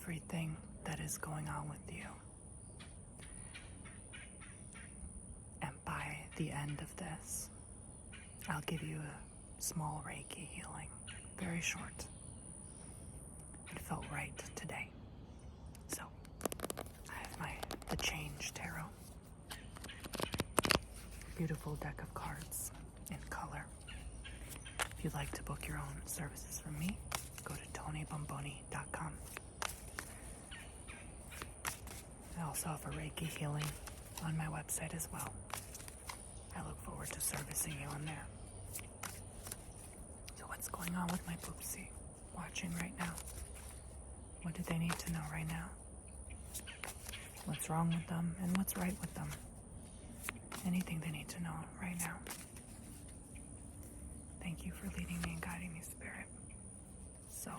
everything that is going on with you. And by the end of this, I'll give you a small Reiki healing, very short. It felt right today. So, I have the Change Tarot. Beautiful deck of cards in color. If you'd like to book your own services from me, go to TonyBomboni.com. I also offer Reiki healing on my website as well. I look forward to servicing you on there. So what's going on with my poopsie watching right now? What do they need to know right now? What's wrong with them and what's right with them? Anything they need to know right now. Thank you for leading me and guiding me, Spirit. So,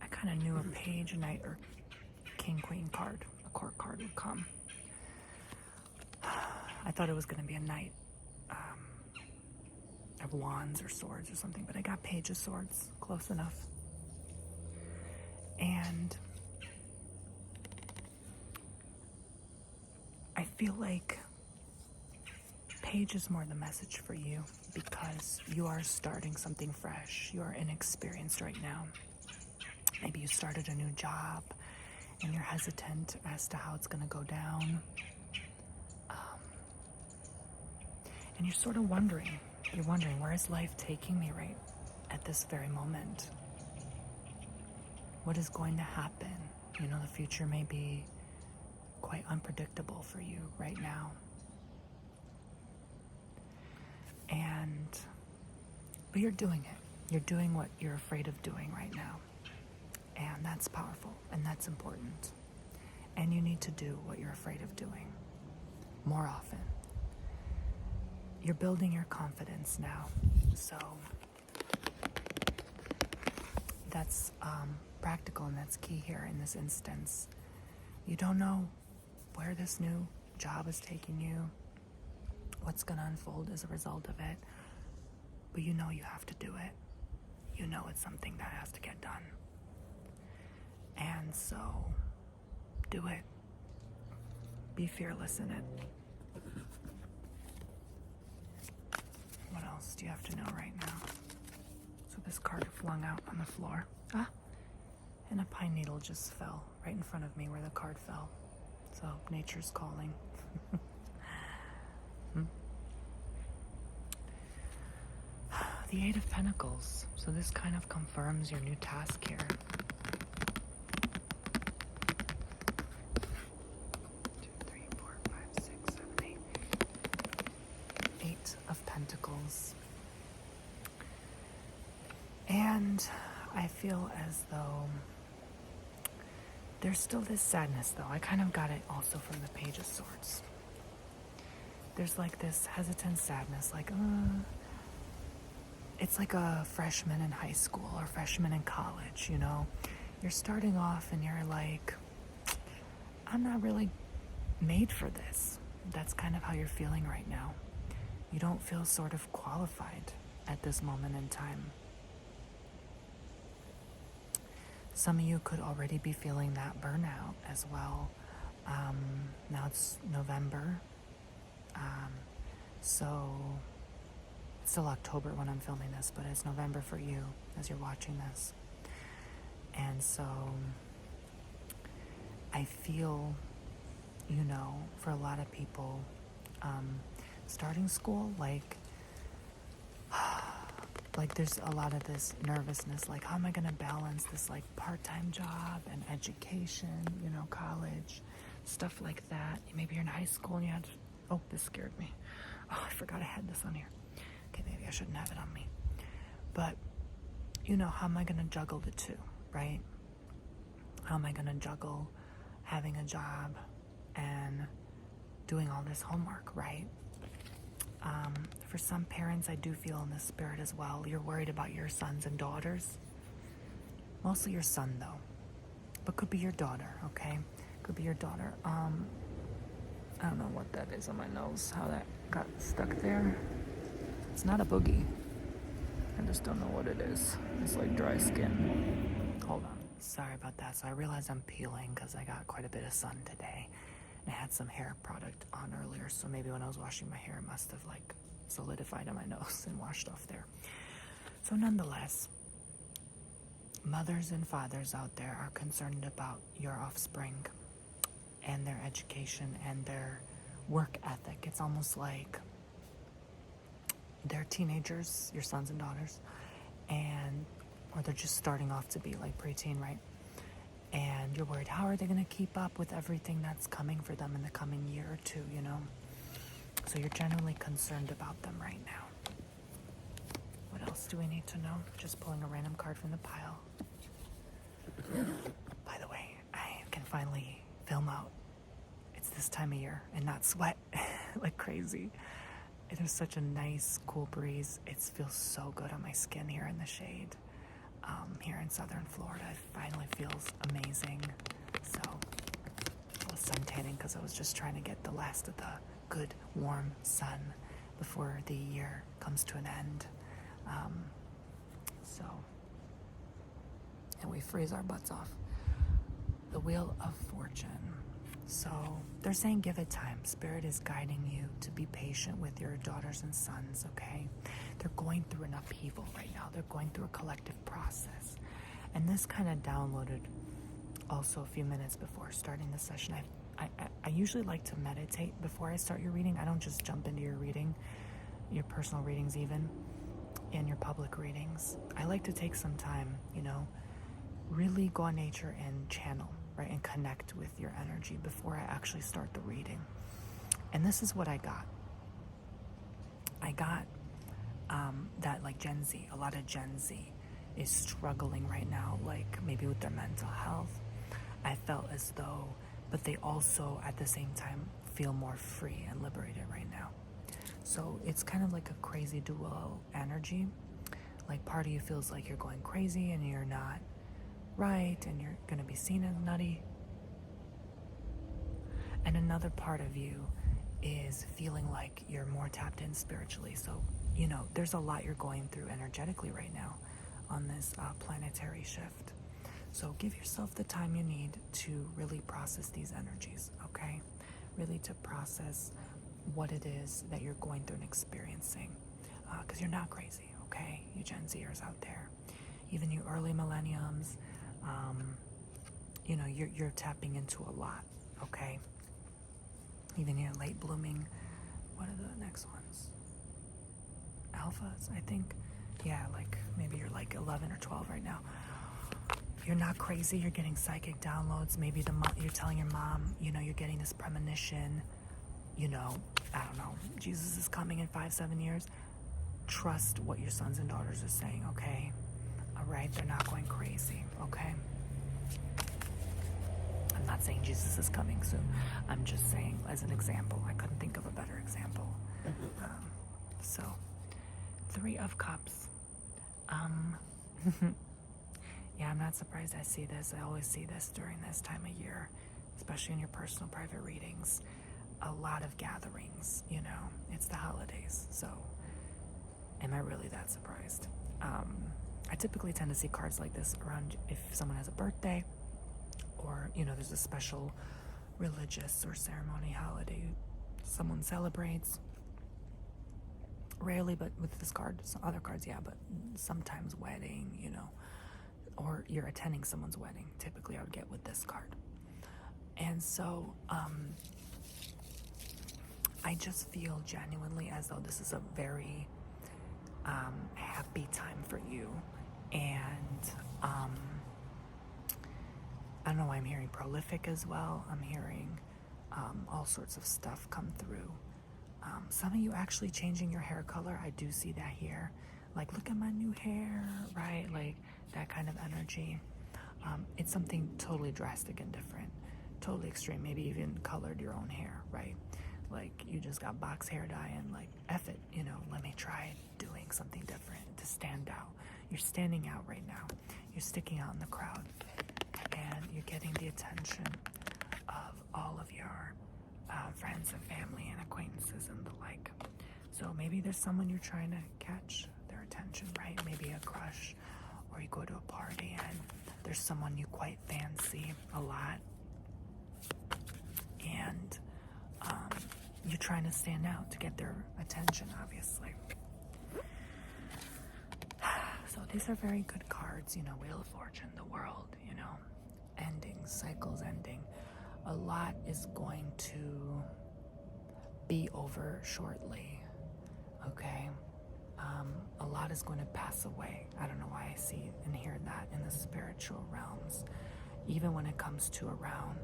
I kind of knew a Page, Knight, or King, Queen card, a court card would come. I thought it was going to be a Knight of Wands or Swords or something, but I got Page of Swords, close enough. And I feel like Page is more the message for you because you are starting something fresh. You are inexperienced right now. Maybe you started a new job and you're hesitant as to how it's going to go down. And you're sort of wondering, where is life taking me right at this very moment? What is going to happen? You know, the future may be quite unpredictable for you right now. But you're doing it. You're doing what you're afraid of doing right now. And that's powerful and that's important. And you need to do what you're afraid of doing more often. You're building your confidence now. So that's practical and that's key here in this instance. You don't know where this new job is taking you, what's going to unfold as a result of it, but you know you have to do it. You know it's something that has to get done. And so, do it. Be fearless in it. What else do you have to know right now? So this card flung out on the floor. And a pine needle just fell right in front of me where the card fell. So nature's calling. The Eight of Pentacles. So this kind of confirms your new task here. 2, 3, 4, 5, 6, 7, 8. Eight of Pentacles. And I feel as though there's still this sadness, though. I kind of got it also from the Page of Swords. There's like this hesitant sadness, like, it's like a freshman in high school or freshman in college, you know? You're starting off and you're like, I'm not really made for this. That's kind of how you're feeling right now. You don't feel sort of qualified at this moment in time. Some of you could already be feeling that burnout as well. Now it's November. So it's still October when I'm filming this, but it's November for you as you're watching this. And so I feel, you know, for a lot of people, starting school, like there's a lot of this nervousness, like how am I going to balance this like part-time job and education, you know, college, stuff like that. Maybe you're in high school and you had, oh, this scared me. Oh, I forgot I had this on here. Okay, maybe I shouldn't have it on me. But, you know, how am I going to juggle the two, right? How am I going to juggle having a job and doing all this homework, right? For some parents, I do feel in the spirit as well, you're worried about your sons and daughters. Mostly your son, though. But could be your daughter, okay? Could be your daughter. I don't know what that is on my nose, how that got stuck there. It's not a boogie. I just don't know what it is. It's like dry skin. Hold on. Sorry about that. So I realized I'm peeling because I got quite a bit of sun today. And I had some hair product on earlier, so maybe when I was washing my hair, it must have like solidified on my nose and washed off there. So nonetheless, mothers and fathers out there are concerned about your offspring and their education and their work ethic. It's almost like they're teenagers, your sons and daughters, or they're just starting off to be like preteen, right? And you're worried, how are they going to keep up with everything that's coming for them in the coming year or two, you know? So you're genuinely concerned about them right now. What else do we need to know? Just pulling a random card from the pile. By the way, I can finally film out. It's this time of year and not sweat like crazy. There's such a nice, cool breeze. It feels so good on my skin here in the shade. Here in southern Florida, it finally feels amazing. So I was suntanning because I was just trying to get the last of the good, warm sun before the year comes to an end. And we freeze our butts off. The Wheel of Fortune. So they're saying give it time. Spirit is guiding you to be patient with your daughters and sons, okay? They're going through an upheaval right now. They're going through a collective process. And this kind of downloaded also a few minutes before starting the session. I usually like to meditate before I start your reading. I don't just jump into your reading, your personal readings even, and your public readings. I like to take some time, you know, really go on nature and channel, right, and connect with your energy before I actually start the reading. And this is what I got. I got that like Gen Z, a lot of Gen Z is struggling right now, like maybe with their mental health. I felt as though, but they also at the same time feel more free and liberated right now. So it's kind of like a crazy dual energy. Like part of you feels like you're going crazy and you're not right and you're going to be seen as nutty. And another part of you is feeling like you're more tapped in spiritually. So, you know, there's a lot you're going through energetically right now on this planetary shift. So give yourself the time you need to really process these energies, okay? Really to process what it is that you're going through and experiencing. Because you're not crazy, okay? You Gen Zers out there. Even you early millenniums, you know, you're tapping into a lot, okay? Even you late blooming, what are the next ones? Alphas, I think. Yeah, like maybe you're like 11 or 12 right now. You're not crazy, you're getting psychic downloads. Maybe you're telling your mom, you know, you're getting this premonition, you know, I don't know, Jesus is coming in 5-7 years. Trust what your sons and daughters are saying, okay? All right, they're not going crazy, okay? I'm not saying Jesus is coming soon. I'm just saying, as an example, I couldn't think of a better example. So, 3 of Cups. Yeah, I'm not surprised I see this. I always see this during this time of year, especially in your personal private readings. A lot of gatherings, you know. It's the holidays, so am I really that surprised? I typically tend to see cards like this around if someone has a birthday or, you know, there's a special religious or ceremony holiday someone celebrates. Rarely, but with this card, some other cards, yeah, but sometimes wedding, you know, or you're attending someone's wedding. Typically, I would get with this card. And so, I just feel genuinely as though this is a very happy time for you. And I don't know why I'm hearing prolific as well. I'm hearing all sorts of stuff come through. Some of you actually changing your hair color. I do see that here. Like, look at my new hair, right? Like that kind of energy. It's something totally drastic and different, totally extreme. Maybe even colored your own hair, right? Like you just got box hair dye and like, F it, you know, let me try doing something different to stand out. You're standing out right now. You're sticking out in the crowd and you're getting the attention of all of your friends and family and acquaintances and the like. So maybe there's someone you're trying to catch their attention, right? Maybe a crush, or you go to a party and they're there's someone you quite fancy a lot, and you're trying to stand out to get their attention, obviously. So these are very good cards, you know, Wheel of Fortune, the World, you know, endings, cycles ending. A lot is going to be over shortly, okay? A lot is going to pass away. I don't know why I see and hear that in the spiritual realms. Even when it comes to around,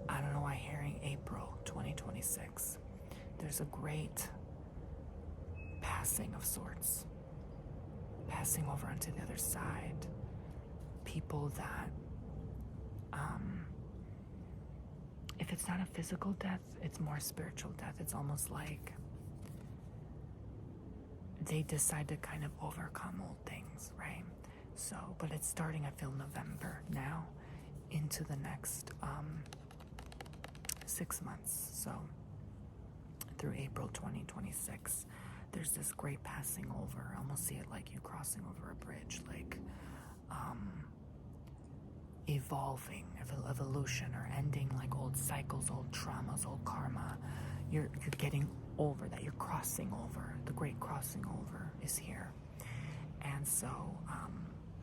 I don't know why hearing April 2026. There's a great passing of sorts. Passing over onto the other side. People that, if it's not a physical death, it's more spiritual death. It's almost like they decide to kind of overcome old things, right? So, but it's starting, I feel, November now into the next 6 months. So through April 2026, there's this great passing over. I almost see it like you crossing over a bridge, like evolving, evolution, or ending like old cycles, old traumas, old karma. You're getting over that. You're crossing over. The great crossing over is here. And so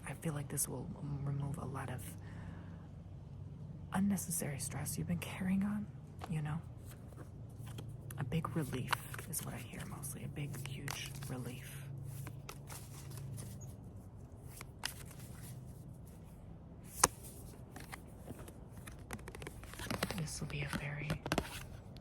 I feel like this will remove a lot of unnecessary stress you've been carrying on, you know? A big relief is what I hear mostly. A big, huge relief. This will be a very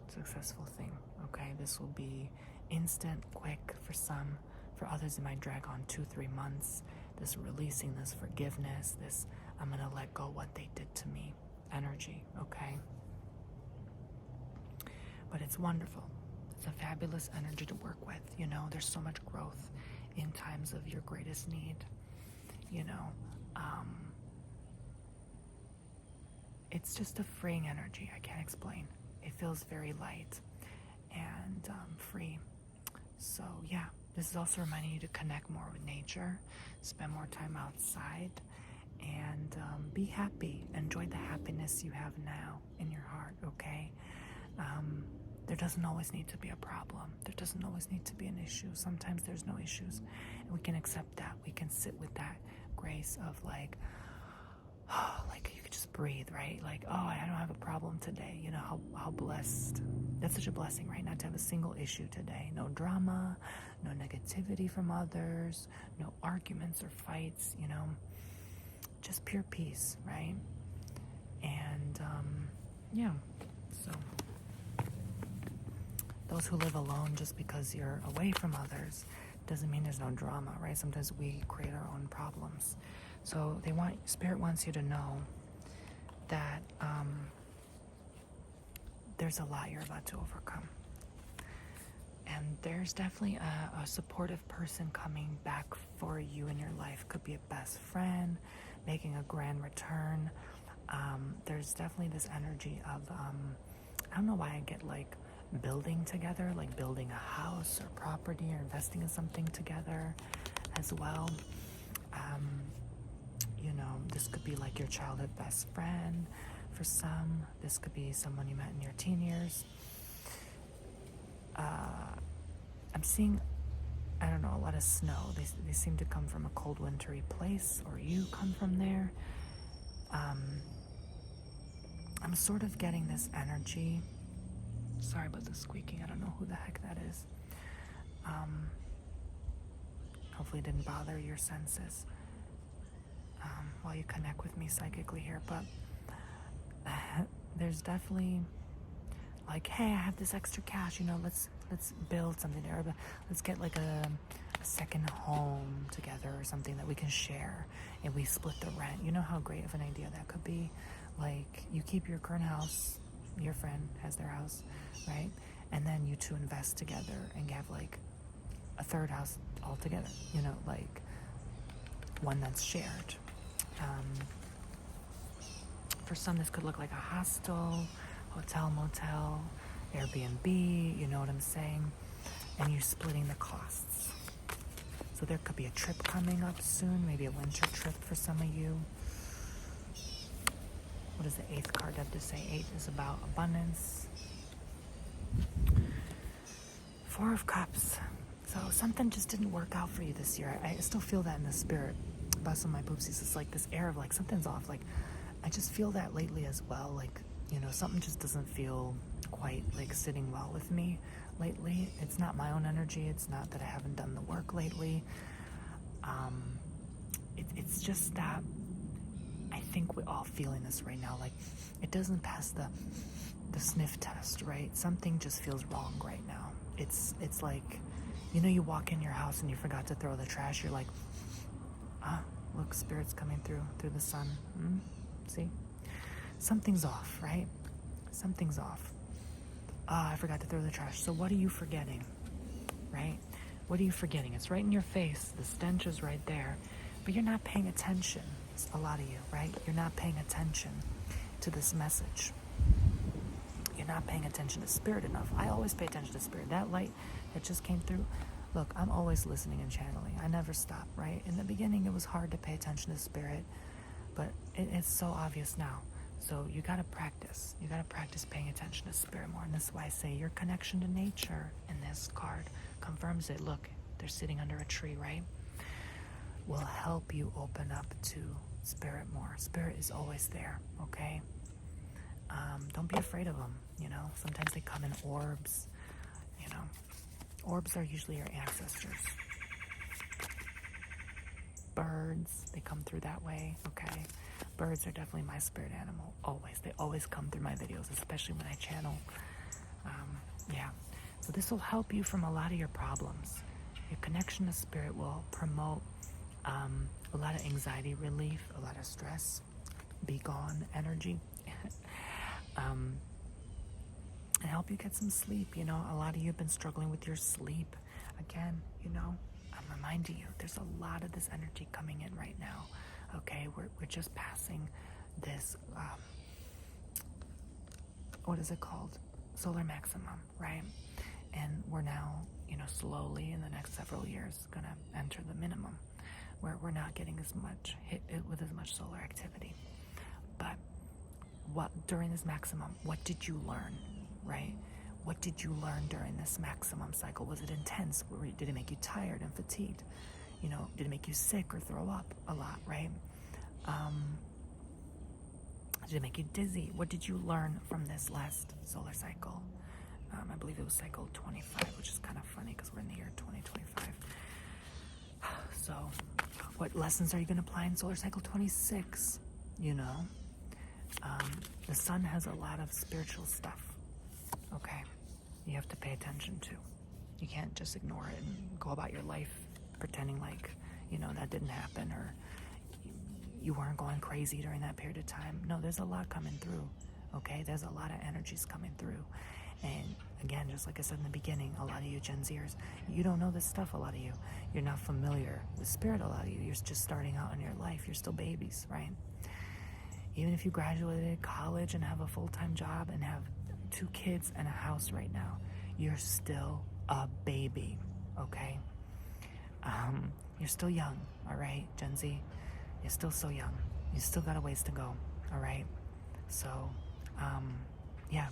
successful thing, okay? This will be instant, quick for some. For others, it might drag on 2-3 months. This releasing, this forgiveness, this I'm going to let go what they did to me energy, okay? But it's wonderful. It's a fabulous energy to work with, you know? There's so much growth in times of your greatest need, you know? It's just a freeing energy. I can't explain. It feels very light and free. So yeah, this is also reminding you to connect more with nature, spend more time outside, and be happy. Enjoy the happiness you have now in your heart, okay? There doesn't always need to be a problem. There doesn't always need to be an issue. Sometimes there's no issues, and we can accept that. We can sit with that grace of like, oh, like you could just breathe, right? Like, oh, I don't have a problem today. You know, how blessed. That's such a blessing, right? Not to have a single issue today. No drama, no negativity from others, no arguments or fights, you know, just pure peace, right? And, yeah, so those who live alone just because you're away from others doesn't mean there's no drama, right? Sometimes we create our own problems. So Spirit wants you to know that there's a lot you're about to overcome. And there's definitely a supportive person coming back for you in your life. Could be a best friend, making a grand return. There's definitely this energy of, I don't know why I get like building together, like building a house or property or investing in something together as well. You know, this could be like your childhood best friend for some. This could be someone you met in your teen years. I'm seeing, I don't know, a lot of snow. They seem to come from a cold, wintry place, or you come from there. I'm sort of getting this energy. Sorry about the squeaking. I don't know who the heck that is. Hopefully it didn't bother your senses while you connect with me psychically here. But there's definitely like, hey, I have this extra cash. You know, let's build something there. Let's get like a second home together or something that we can share, and we split the rent. You know how great of an idea that could be. Like, you keep your current house, your friend has their house, right? And then you two invest together and have like a third house all together, you know, like one that's shared. For some, this could look like a hostel, hotel, motel, Airbnb, you know what I'm saying? And you're splitting the costs. So there could be a trip coming up soon, maybe a winter trip for some of you. What does the 8th card have to say? 8 is about abundance. 4 of Cups. So something just didn't work out for you this year. I still feel that in the spirit. Busting my poopsies. It's like this air of like something's off. Like I just feel that lately as well. Like, you know, something just doesn't feel quite like sitting well with me lately. It's not my own energy. It's not that I haven't done the work lately. It's just that I think we're all feeling this right now. Like it doesn't pass the sniff test, right? Something just feels wrong right now. It's like, you know, you walk in your house and you forgot to throw the trash. You're like, look, spirit's coming through the sun. See? Something's off, right? Something's off. I forgot to throw the trash. So what are you forgetting, right? What are you forgetting? It's right in your face. The stench is right there. But you're not paying attention. It's a lot of you, right? You're not paying attention to this message. You're not paying attention to spirit enough. I always pay attention to spirit. That light that just came through, look, I'm always listening and channeling. I never stop, right? In the beginning, it was hard to pay attention to spirit, but it's so obvious now. So you got to practice. You got to practice paying attention to spirit more. And this is why I say your connection to nature in this card confirms it. Look, they're sitting under a tree, right? Will help you open up to spirit more. Spirit is always there, okay? Don't be afraid of them, you know? Sometimes they come in orbs, you know? Orbs are usually your ancestors. Birds, they come through that way, okay? Birds are definitely my spirit animal, always. They always come through my videos, especially when I channel. Yeah. So this will help you from a lot of your problems. Your connection to spirit will promote a lot of anxiety relief, a lot of stress, be gone energy, and help you get some sleep. You know, a lot of you have been struggling with your sleep. Again, you know, I'm reminding you, there's a lot of this energy coming in right now. Okay, we're just passing this, what is it called? Solar maximum, right? And we're now, you know, slowly in the next several years gonna enter the minimum, where we're not getting as much hit with as much solar activity. But what during this maximum, what did you learn, right? What did you learn during this maximum cycle? Was it intense? Did it make you tired and fatigued? You know, did it make you sick or throw up a lot, right? Did it make you dizzy? What did you learn from this last solar cycle? I believe it was cycle 25, which is kind of funny because we're in the year 2025. So, what lessons are you going to apply in solar cycle 26? You know, the sun has a lot of spiritual stuff, okay? You have to pay attention to. You can't just ignore it and go about your life pretending like, you know, that didn't happen or you weren't going crazy during that period of time. No, there's a lot coming through, okay? There's a lot of energies coming through. And again, just like I said in the beginning, a lot of you Gen Zers, you don't know this stuff, a lot of you. You're not familiar with spirit, a lot of you. You're just starting out in your life. You're still babies, right? Even if you graduated college and have a full-time job and have 2 kids and a house right now, you're still a baby, okay? You're still young, all right, Gen Z? You're still so young. You still got a ways to go, all right? So, yeah.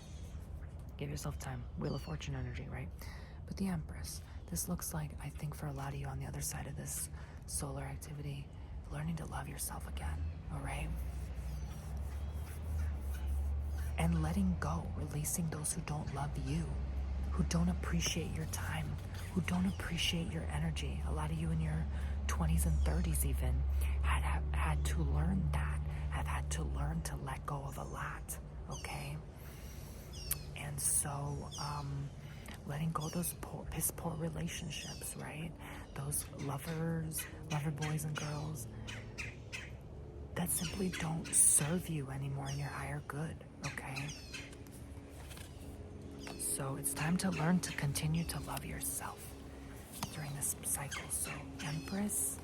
Give yourself time. Wheel of Fortune energy, right? But the Empress, this looks like, I think for a lot of you on the other side of this solar activity, learning to love yourself again, all right? And letting go, releasing those who don't love you, who don't appreciate your time, who don't appreciate your energy. A lot of you in your 20s and 30s even had to learn that, have had to learn to let go of a lot, okay? And so, letting go of those piss poor relationships, right? Those lover boys and girls that simply don't serve you anymore in your higher good, okay? So it's time to learn to continue to love yourself during this cycle. So Empress,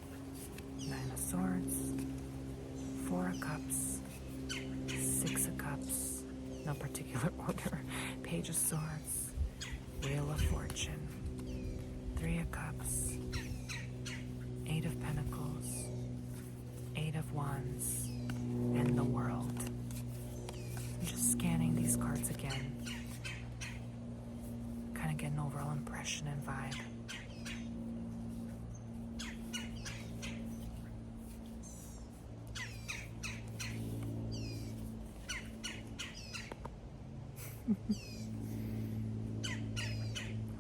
9 of Swords, 4 of Cups, 6 of Cups, no particular order, Page of Swords, Wheel of Fortune, 3 of Cups, 8 of Pentacles, 8 of Wands, and the World. I'm just scanning these cards again. Kind of get an overall impression and vibe.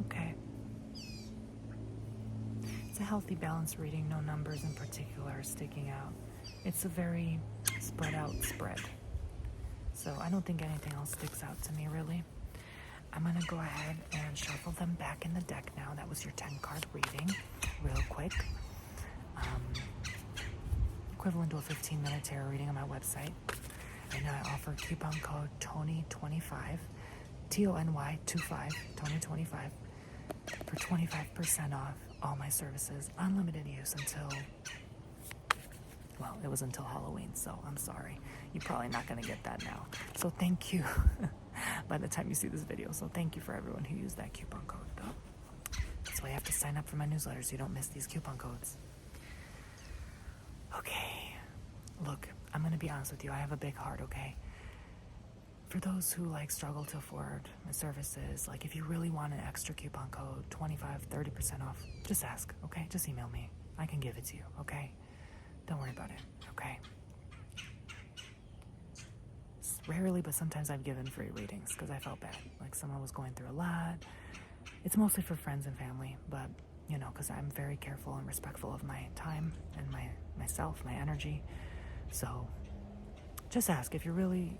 Okay. It's a healthy, balanced reading. No numbers in particular are sticking out. It's a very spread out spread. So I don't think anything else sticks out to me, really. I'm going to go ahead and shuffle them back in the deck now. That was your 10-card reading, real quick. Equivalent to a 15-minute tarot reading on my website. And I offer coupon code TONY25, TONY25, TONY25, for 25% off all my services. Unlimited use until, well, it was until Halloween, so I'm sorry. You're probably not going to get that now. So thank you by the time you see this video. So thank you for everyone who used that coupon code. That's why you have to sign up for my newsletter so you don't miss these coupon codes. Okay. Look, I'm going to be honest with you. I have a big heart, okay? For those who struggle to afford my services, if you really want an extra coupon code, 25, 30% off, just ask, okay? Just email me. I can give it to you, okay? Don't worry about it, okay? Rarely, but sometimes I've given free readings because I felt bad. Someone was going through a lot. It's mostly for friends and family, but, because I'm very careful and respectful of my time and myself, my energy. So just ask if you really,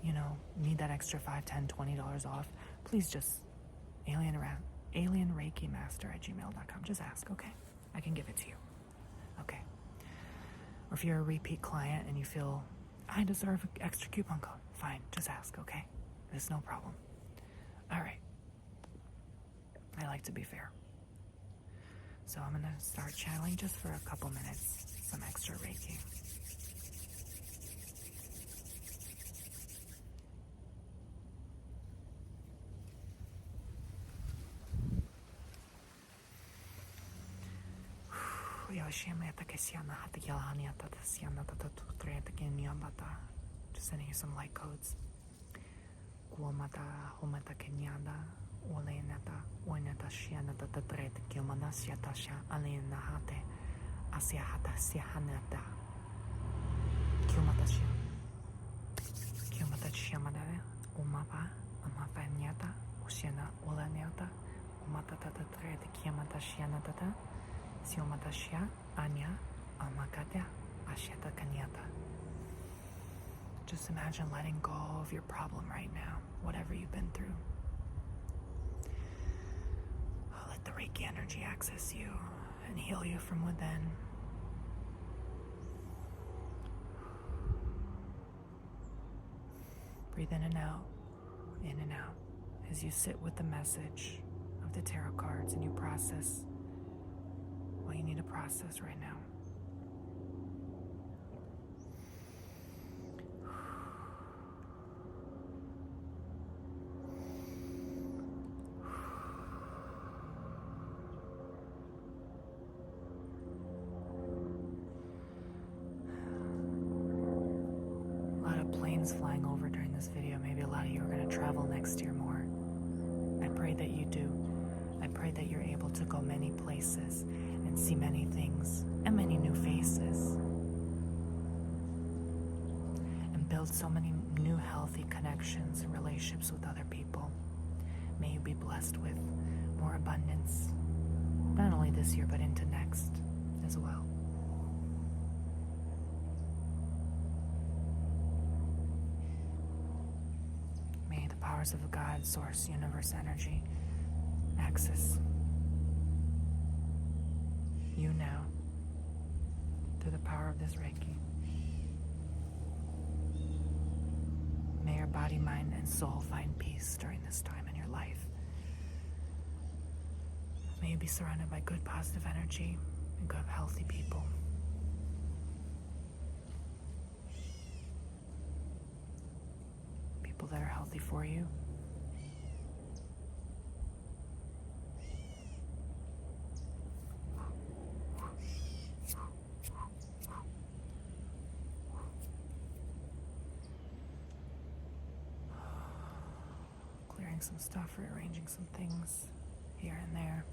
need that extra $5, $10, $20 off. Please just alienreikimaster@gmail.com. Just ask, okay? I can give it to you, okay? Or if you're a repeat client and you feel I deserve an extra coupon code, fine, just ask, okay? There's no problem. All right. I like to be fair. So I'm gonna start channeling just for a couple minutes, some extra Reiki. Just sending you some light codes. Just imagine letting go of your problem right now, whatever you've been through. Let the Reiki energy access you and heal you from within. Breathe in and out, as you sit with the message of the tarot cards and you process what you need to process right now. Flying over during this video. Maybe a lot of you are going to travel next year more. I pray that you do. I pray that you're able to go many places and see many things and many new faces and build so many new healthy connections and relationships with other people. May you be blessed with more abundance, not only this year but into next as well. Powers of God, source, universe, energy, access you now through the power of this Reiki. May your body, mind, and soul find peace during this time in your life. May you be surrounded by good, positive energy and good, healthy people. People that are healthy for you. clearing some stuff, rearranging some things here and there.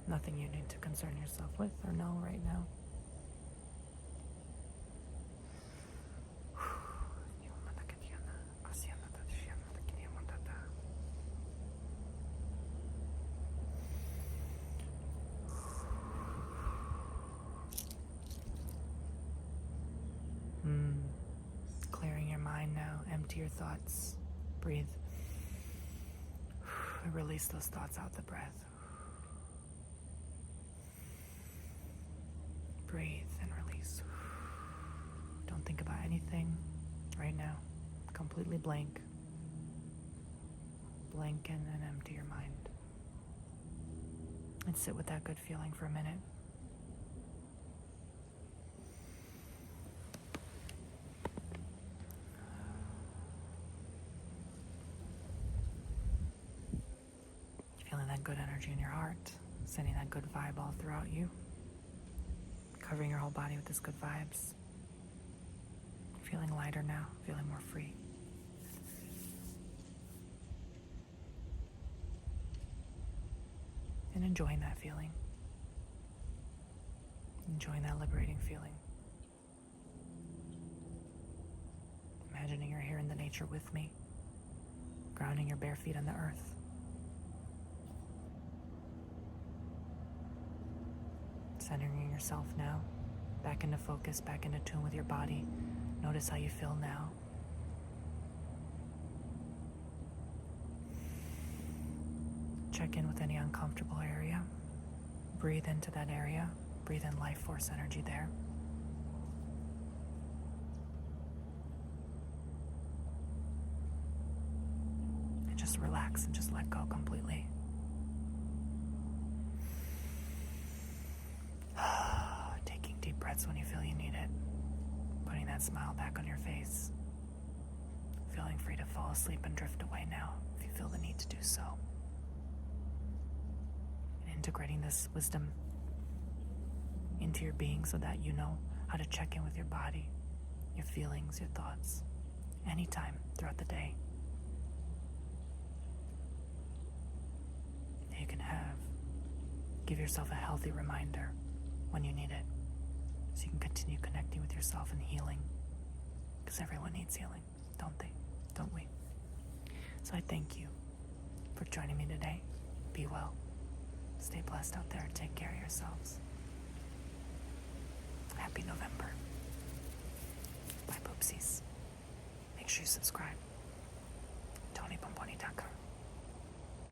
Nothing you need to concern yourself with or know right now. Clearing your mind now. Empty your thoughts. Breathe. Release those thoughts out the breath. Breathe and release. Don't think about anything right now. Completely blank. Blanken and empty your mind. And sit with that good feeling for a minute. Feeling that good energy in your heart, sending that good vibe all throughout you, covering your whole body with this good vibes. Feeling lighter now, feeling more free. And enjoying that feeling. Enjoying that liberating feeling. Imagining you're here in the nature with me, grounding your bare feet on the earth. Centering yourself now, back into focus, back into tune with your body. Notice how you feel now. Check in with any uncomfortable area. Breathe into that area. Breathe in life force energy there. And just relax and just let go completely. Taking deep breaths when you feel you need it. Putting that smile back on your face. Feeling free to fall asleep and drift away now if you feel the need to do so. And integrating this wisdom into your being so that you know how to check in with your body, your feelings, your thoughts, anytime throughout the day. You can give yourself a healthy reminder when you need it, so you can continue connecting with yourself and healing, because everyone needs healing, don't they? Don't we? So I thank you for joining me today. Be well. Stay blessed out there. Take care of yourselves. Happy November. Bye, poopsies. Make sure you subscribe.